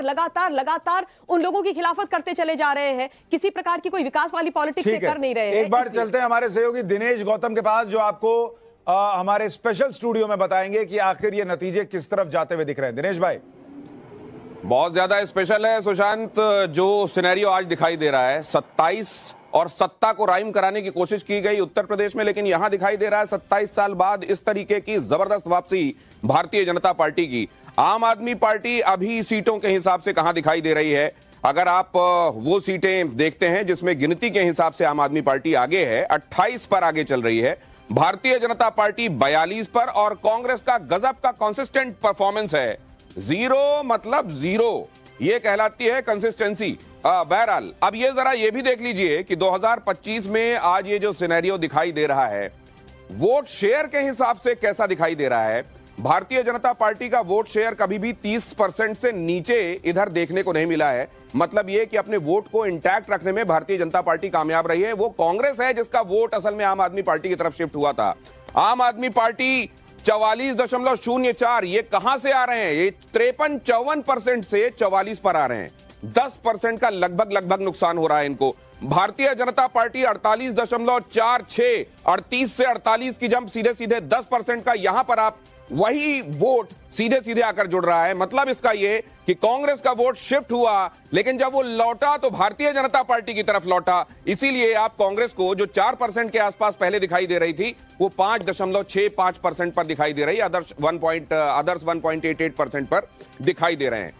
लगातार उन लोगों की खिलाफत करते चले जा रहे हैं, किसी प्रकार की कोई विकास वाली पॉलिटिक्स कर नहीं रहे हैं। एक बार चलते हैं हमारे सहयोगी दिनेश गौतम के पास, जो आपको हमारे स्पेशल स्टूडियो में बताएंगे कि आखिर ये नतीजे किस तरफ जाते हुए दिख रहे हैं। दिनेश भाई। बहुत ज्यादा स्पेशल है सुशांत, जो सिनेरियो आज दिखाई दे रहा है। 27 और सत्ता को राइम कराने की कोशिश की गई उत्तर प्रदेश में, लेकिन यहां दिखाई दे रहा है 27 साल बाद इस तरीके की जबरदस्त वापसी भारतीय जनता पार्टी की। आम आदमी पार्टी अभी सीटों के हिसाब से कहां दिखाई दे रही है? अगर आप वो सीटें देखते हैं जिसमें गिनती के हिसाब से आम आदमी पार्टी आगे है, 28 पर आगे चल रही है। भारतीय जनता पार्टी 42 पर, और कांग्रेस का गजब का कंसिस्टेंट परफॉर्मेंस है। 0 मतलब 0, ये कहलाती है कंसिस्टेंसी। बहरहाल अब ये जरा ये भी देख लीजिए कि 2025 में आज ये जो सिनेरियो दिखाई दे रहा है, वोट शेयर के हिसाब से कैसा दिखाई दे रहा है। भारतीय जनता पार्टी का वोट शेयर कभी भी 30% से नीचे इधर देखने को नहीं मिला है। मतलब ये कि अपने वोट को इंटैक्ट रखने में भारतीय जनता पार्टी कामयाब रही है। वो कांग्रेस है जिसका वोट असल में आम आदमी पार्टी की तरफ शिफ्ट हुआ था। आम आदमी पार्टी 44.04, ये कहां से आ रहे हैं? ये 53-54% से 44 पर आ रहे हैं। 10% का लगभग नुकसान हो रहा है इनको। भारतीय जनता पार्टी 48.46, 38 से 48 की जंप सीधे 10% का यहां पर आप वही वोट सीधे आकर जुड़ रहा है। मतलब इसका ये कि कांग्रेस का वोट शिफ्ट हुआ, लेकिन जब वो लौटा तो भारतीय जनता पार्टी की तरफ लौटा। इसीलिए आप कांग्रेस को जो 4% के आसपास पहले दिखाई दे रही थी, वो 5.65% पर दिखाई दे रही है। अदर्स 1.88% पर दिखाई दे रहे हैं।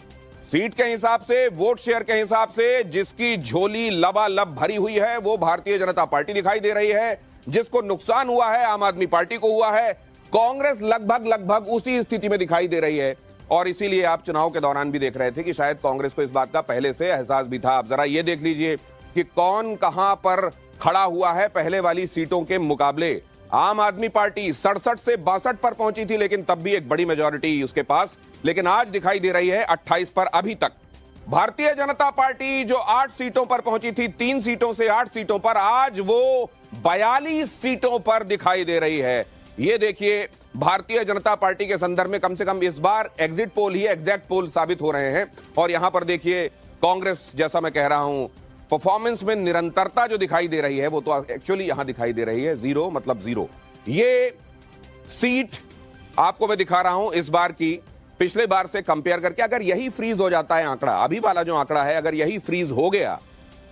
सीट के हिसाब से, वोट शेयर के हिसाब से जिसकी झोली लबालब भरी हुई है वो भारतीय जनता पार्टी दिखाई दे रही है। जिसको नुकसान हुआ है आम आदमी पार्टी को हुआ है। कांग्रेस लगभग उसी स्थिति में दिखाई दे रही है। और इसीलिए आप चुनाव के दौरान भी देख रहे थे कि शायद कांग्रेस को इस बात का पहले से एहसास भी था। आप जरा ये देख लीजिए कि कौन कहां पर खड़ा हुआ है पहले वाली सीटों के मुकाबले। आम आदमी पार्टी 67 से 62 पर पहुंची थी, लेकिन तब भी एक बड़ी मेजॉरिटी उसके पास। लेकिन आज दिखाई दे रही है 28 पर अभी तक। भारतीय जनता पार्टी जो 8 सीटों पर पहुंची थी, 3 सीटों से 8 सीटों पर, आज वो 42 सीटों पर दिखाई दे रही है। ये देखिए, भारतीय जनता पार्टी के संदर्भ में कम से कम इस बार एग्जिट पोल ही एग्जैक्ट पोल साबित हो रहे हैं। और यहां पर देखिए कांग्रेस, जैसा मैं कह रहा हूं, परफॉर्मेंस में निरंतरता जो दिखाई दे रही है वो तो एक्चुअली यहां दिखाई दे रही है। 0 मतलब 0। ये सीट आपको मैं दिखा रहा हूं इस बार की पिछले बार से कंपेयर करके। अगर यही फ्रीज हो जाता है आंकड़ा, अभी वाला जो आंकड़ा है, अगर यही फ्रीज हो गया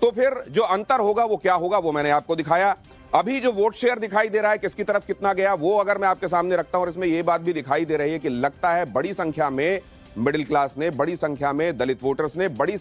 तो फिर जो अंतर होगा वो क्या होगा वो मैंने आपको दिखाया। अभी जो वोट शेयर दिखाई दे रहा है किसकी तरफ कितना गया, वो अगर मैं आपके सामने रखता हूं, और इसमें यह बात भी दिखाई दे रही है कि लगता है बड़ी संख्या में मिडिल क्लास ने, बड़ी संख्या में दलित वोटर्स ने, बड़ी